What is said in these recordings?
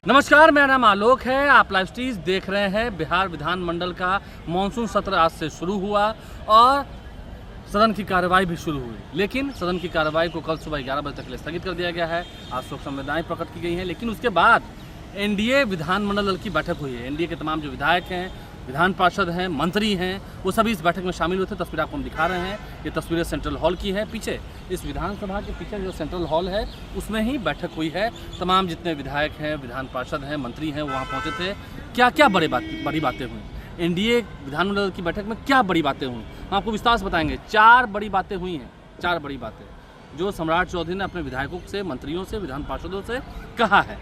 नमस्कार, मेरा नाम आलोक है। आप लाइव स्ट्रीज देख रहे हैं। बिहार विधानमंडल का मानसून सत्र आज से शुरू हुआ और सदन की कार्रवाई भी शुरू हुई, लेकिन सदन की कार्रवाई को कल सुबह 11 बजे तक के लिए स्थगित कर दिया गया है। आज शोक संवेदनाएं प्रकट की गई हैं, लेकिन उसके बाद एनडीए विधानमंडल दल की बैठक हुई है। एनडीए के तमाम जो विधायक हैं, विधान पार्षद हैं, मंत्री हैं, वो सभी इस बैठक में शामिल हुए थे। तस्वीर आपको हम दिखा रहे हैं। ये तस्वीरें सेंट्रल हॉल की है। पीछे इस विधानसभा के पीछे जो सेंट्रल हॉल है उसमें ही बैठक हुई है। तमाम जितने विधायक हैं, विधान पार्षद हैं, मंत्री हैं, वहाँ पहुँचे थे। क्या क्या बड़ी बातें हुई एनडीए विधानमंडल की बैठक में, क्या बड़ी बातें हुई, हम आपको विस्तार से बताएंगे। 4 बड़ी बातें हुई हैं, 4 बड़ी बातें जो सम्राट चौधरी ने अपने विधायकों से, मंत्रियों से, विधान पार्षदों से कहा है।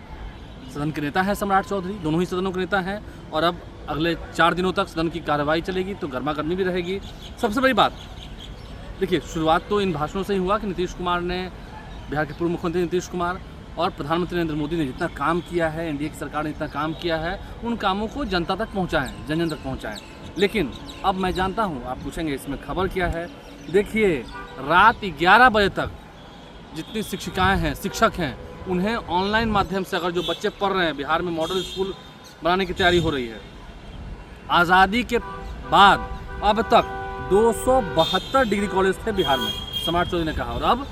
सदन के नेता हैं सम्राट चौधरी, दोनों ही सदनों के नेता हैं और अब अगले 4 दिनों तक सदन की कार्रवाई चलेगी, तो गर्मा गर्मी भी रहेगी। सबसे बड़ी बात देखिए, शुरुआत तो इन भाषणों से ही हुआ कि नीतीश कुमार ने, बिहार के पूर्व मुख्यमंत्री नीतीश कुमार और प्रधानमंत्री नरेंद्र मोदी ने जितना काम किया है, एनडीए की सरकार ने जितना काम किया है, उन कामों को जनता तक पहुँचाएँ, जन जन तक पहुँचाएँ। लेकिन अब मैं जानता हूँ, आप पूछेंगे इसमें खबर क्या है। देखिए, रात 11 बजे तक जितनी शिक्षिकाएँ हैं, शिक्षक हैं, उन्हें ऑनलाइन माध्यम से, अगर जो बच्चे पढ़ रहे हैं, बिहार में मॉडल स्कूल बनाने की तैयारी हो रही है। आज़ादी के बाद अब तक 272 डिग्री कॉलेज थे बिहार में, सम्राट चौधरी ने कहा, और अब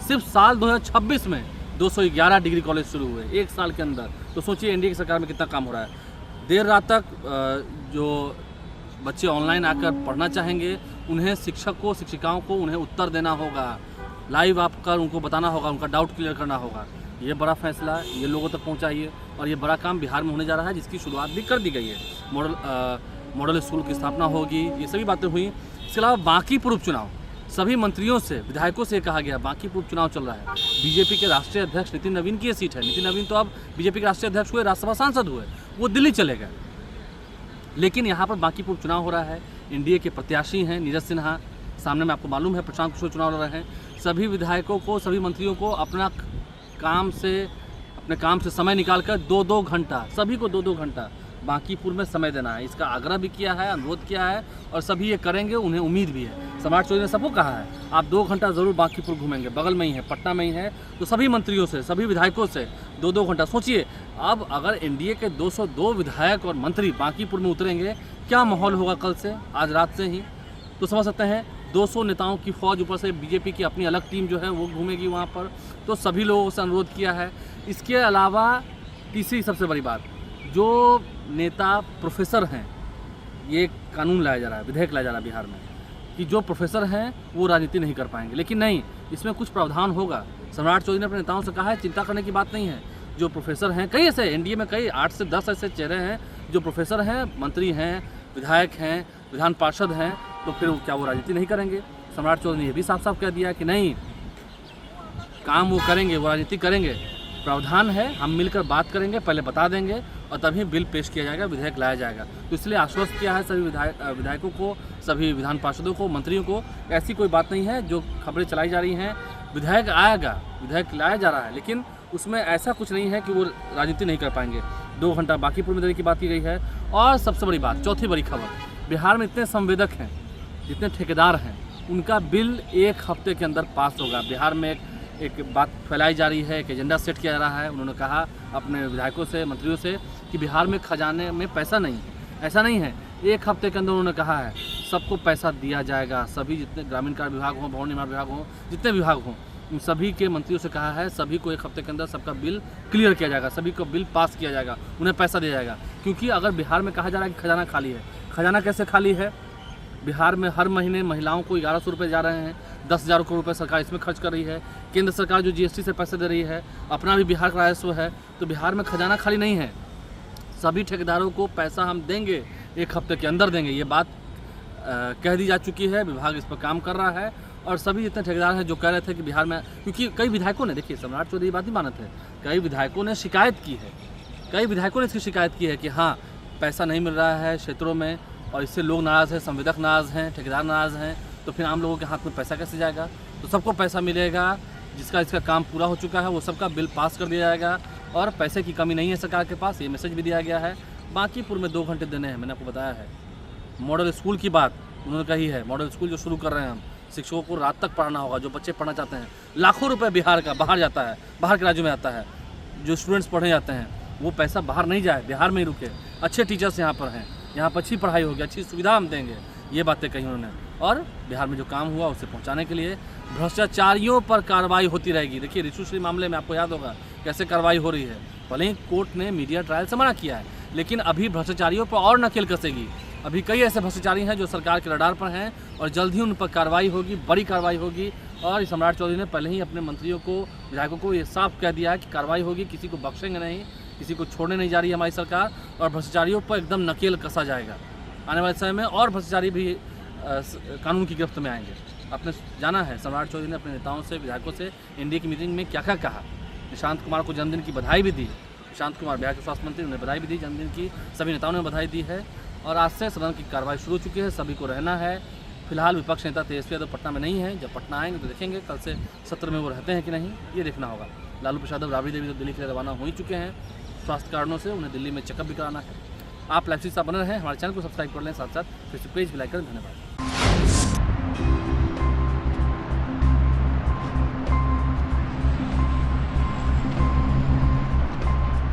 सिर्फ साल 2026 में 211 डिग्री कॉलेज शुरू हुए, 1 साल के अंदर। तो सोचिए एनडीए की सरकार में कितना काम हो रहा है। देर रात तक जो बच्चे ऑनलाइन आकर पढ़ना चाहेंगे, उन्हें शिक्षक को, शिक्षिकाओं को उन्हें उत्तर देना होगा, लाइव आकर उनको बताना होगा, उनका डाउट क्लियर करना होगा। ये बड़ा फैसला ये लोगों तक पहुंचाइए और ये बड़ा काम बिहार में होने जा रहा है, जिसकी शुरुआत भी कर दी गई है। मॉडल स्कूल की स्थापना होगी, ये सभी बातें हुई। इसके अलावा बांकीपुर उपचुनाव, सभी मंत्रियों से, विधायकों से कहा गया, बांकीपुर उपचुनाव चल रहा है। बीजेपी के राष्ट्रीय अध्यक्ष नितिन नवीन की ये सीट है। नितिन नवीन तो अब बीजेपी के राष्ट्रीय अध्यक्ष हुए, राज्यसभा सांसद हुए, वो दिल्ली चले गए, लेकिन यहाँ पर बांकीपुर उपचुनाव हो रहा है। एनडीए के प्रत्याशी हैं नीरज सिन्हा, सामने में आपको मालूम है प्रशांत किशोर चुनाव लड़ रहे हैं। सभी विधायकों को, सभी मंत्रियों को अपने काम से समय निकालकर 2-2 घंटा, सभी को 2-2 घंटा बांकीपुर में समय देना है। इसका आग्रह भी किया है, अनुरोध किया है और सभी ये करेंगे, उन्हें उम्मीद भी है। सम्राट चौधरी ने सबको कहा है, आप 2 घंटा ज़रूर बांकीपुर घूमेंगे, बगल में ही है, पटना में ही है। तो सभी मंत्रियों से, सभी विधायकों से 2-2 घंटा। सोचिए, अब अगर एनडीए के 202 विधायक और मंत्री बांकीपुर में उतरेंगे, क्या माहौल होगा कल से, आज रात से ही तो समझ सकते हैं। 200 नेताओं की फौज, ऊपर से बीजेपी की अपनी अलग टीम जो है वो घूमेगी वहाँ पर। तो सभी लोगों से अनुरोध किया है। इसके अलावा तीसरी सबसे बड़ी बात, जो नेता प्रोफेसर हैं, ये कानून लाया जा रहा है, विधेयक लाया जा रहा है बिहार में, कि जो प्रोफेसर हैं वो राजनीति नहीं कर पाएंगे। लेकिन नहीं, इसमें कुछ प्रावधान होगा। सम्राट चौधरी ने अपने नेताओं से कहा है, चिंता करने की बात नहीं है। जो प्रोफेसर हैं, कई ऐसे एनडीए में कई 8 से 10 ऐसे चेहरे हैं जो प्रोफेसर हैं, मंत्री हैं, विधायक हैं, विधान पार्षद हैं, तो फिर क्या वो राजनीति नहीं करेंगे? सम्राट चौधरी ने यह भी साफ साफ कह दिया कि नहीं, काम वो करेंगे, वो राजनीति करेंगे। प्रावधान है, हम मिलकर बात करेंगे, पहले बता देंगे और तभी बिल पेश किया जाएगा, विधेयक लाया जाएगा। तो इसलिए आश्वस्त किया है सभी विधायकों को, सभी विधान पार्षदों को, मंत्रियों को। ऐसी कोई बात नहीं है जो खबरें चलाई जा रही हैं। विधेयक आएगा, विधेयक लाया जा रहा है, लेकिन उसमें ऐसा कुछ नहीं है कि वो राजनीति नहीं कर पाएंगे। 2 घंटा बांकीपुर में देने की बात की गई है। और सबसे बड़ी बात, चौथी बड़ी खबर, बिहार में इतने संवेदक हैं, जितने ठेकेदार हैं, उनका बिल 1 हफ्ते के अंदर पास होगा। बिहार में एक बात फैलाई जा रही है, एक एजेंडा सेट किया जा रहा है। उन्होंने कहा अपने विधायकों से, मंत्रियों से कि बिहार में खजाने में पैसा नहीं है। ऐसा नहीं है, 1 हफ्ते के अंदर उन्होंने कहा है सबको पैसा दिया जाएगा। सभी जितने ग्रामीण कार्य विभाग हों, भवन निर्माण विभाग हों, जितने विभाग हों, उन सभी के मंत्रियों से कहा है सभी को 1 हफ्ते के अंदर सबका बिल क्लियर किया जाएगा, सभी को बिल पास किया जाएगा, उन्हें पैसा दिया जाएगा। क्योंकि अगर बिहार में कहा जा रहा है कि खजाना खाली है, खजाना कैसे खाली है? बिहार में हर महीने महिलाओं को 1100 रुपये जा रहे हैं, 10,000 करोड़ रुपये सरकार इसमें खर्च कर रही है। केंद्र सरकार जो जीएसटी से पैसे दे रही है, अपना भी बिहार का राजस्व है। तो बिहार में खजाना खाली नहीं है। सभी ठेकेदारों को पैसा हम देंगे, 1 हफ्ते के अंदर देंगे, ये बात कह दी जा चुकी है। विभाग इस पर काम कर रहा है और सभी जितने ठेकेदार हैं जो कह रहे थे कि बिहार में, क्योंकि कई विधायकों ने, देखिए सम्राट चौधरी बात नहीं मानते थे, कई विधायकों ने शिकायत की है, कई विधायकों ने इसकी शिकायत की है कि हाँ पैसा नहीं मिल रहा है क्षेत्रों में और इससे लोग नाराज़ हैं, संवेदक नाराज़ हैं, ठेकेदार नाराज़ हैं, तो फिर आम लोगों के हाथ में पैसा कैसे जाएगा? तो सबको पैसा मिलेगा, जिसका इसका काम पूरा हो चुका है वो सबका बिल पास कर दिया जाएगा और पैसे की कमी नहीं है सरकार के पास, ये मैसेज भी दिया गया है। बांकीपुर में 2 घंटे देने हैं, मैंने आपको बताया है। मॉडल स्कूल की बात उन्होंने कही है, मॉडल स्कूल जो शुरू कर रहे हैं हम, शिक्षकों को रात तक पढ़ाना होगा। जो बच्चे पढ़ना चाहते हैं, लाखों रुपए बिहार का बाहर जाता है, बाहर के राज्यों में आता है, जो स्टूडेंट्स पढ़ने जाते हैं वो पैसा बाहर नहीं जाए, बिहार में ही रुके। अच्छे टीचर्स यहाँ पर हैं, यहाँ पर अच्छी पढ़ाई होगी, अच्छी सुविधा हम देंगे, ये बातें कही उन्होंने। और बिहार में जो काम हुआ उसे पहुँचाने के लिए भ्रष्टाचारियों पर कार्रवाई होती रहेगी। देखिए रिशुश्री मामले में आपको याद होगा कैसे कार्रवाई हो रही है। भले ही कोर्ट ने मीडिया ट्रायल से मना किया है, लेकिन अभी भ्रष्टाचारियों पर और नकेल कसेगी। अभी कई ऐसे भ्रष्टाचारी हैं जो सरकार के रडार पर हैं और जल्द ही उन पर कार्रवाई होगी, बड़ी कार्रवाई होगी। और सम्राट चौधरी ने पहले ही अपने मंत्रियों को, विधायकों को ये साफ कह दिया है कि कार्रवाई होगी, किसी को बख्शेंगे नहीं, किसी को छोड़ने नहीं जा रही है हमारी सरकार, और भ्रष्टाचारियों पर एकदम नकेल कसा जाएगा। आने वाले समय में और भ्रष्टाचारी भी कानून की गिरफ्त में आएंगे। आपने जाना है सम्राट चौधरी ने अपने नेताओं से, विधायकों से एनडीए की मीटिंग में क्या क्या कहा। निशांत कुमार को जन्मदिन की बधाई भी दी। निशांत कुमार बिहार के स्वास्थ्य मंत्री, उन्हें बधाई भी दी जन्मदिन की, सभी नेताओं ने बधाई दी है। और आज से सदन की कार्रवाई शुरू हो चुकी है, सभी को रहना है। फिलहाल विपक्ष नेता तेजस्वी यादव पटना में नहीं है, जब पटना आएंगे तो देखेंगे कल से सत्र में वो रहते हैं कि नहीं, ये देखना होगा। लालू प्रसाद और राबड़ी देवी तो दिल्ली के लिए रवाना हो ही चुके हैं स्वास्थ्य कारणों से, उन्हें दिल्ली में चेकअप भी कराना है। आप लाइव से बने रहें, हमारे चैनल को सब्सक्राइब कर लें, साथ साथ फेसबुक पेज भी लाइक करें। धन्यवाद।